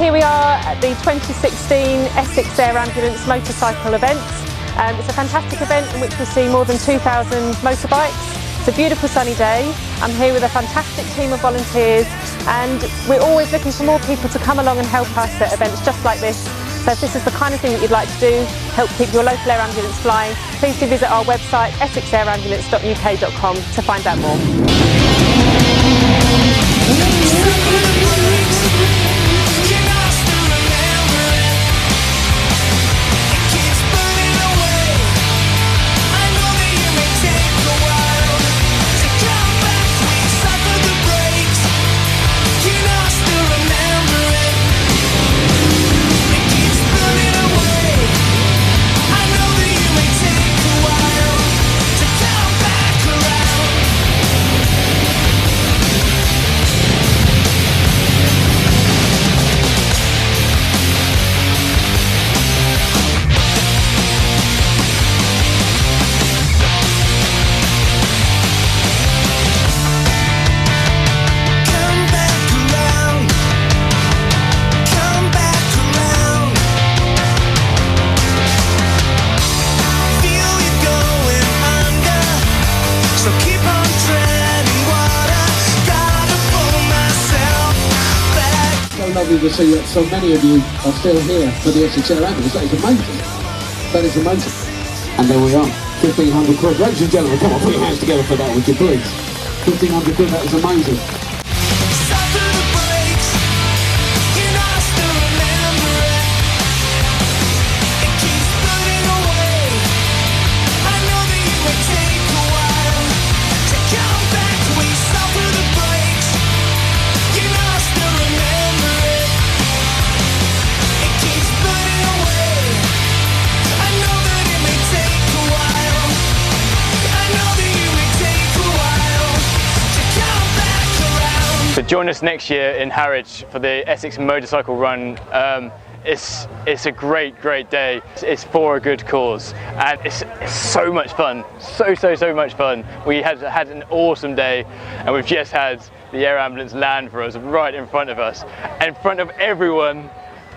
here we are at the 2016 Essex Air Ambulance motorcycle event. It's a fantastic event in which we'll see more than 2,000 motorbikes. It's a beautiful sunny day. I'm here with a fantastic team of volunteers, and we're always looking for more people to come along and help us at events just like this. So if this is the kind of thing that you'd like to do, help keep your local air ambulance flying, please do visit our website essexairambulance.uk.com to find out more. Lovely to see that so many of you are still here for the Essex Air Ambulance. That is amazing. That is amazing. And there we are, 1,500 quid. Ladies and gentlemen, come on, put your hands together for that, would you please? 1,500 quid, that is amazing. So join us next year in Harwich for the Essex motorcycle run. It's a great day. It's for a good cause, and it's so much fun, so much fun. We had an awesome day, and we've just had the air ambulance land for us right in front of us, in front of everyone.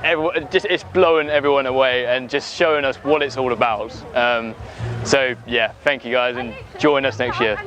It's blowing everyone away and just showing us what it's all about. So yeah, thank you guys, and join us next year.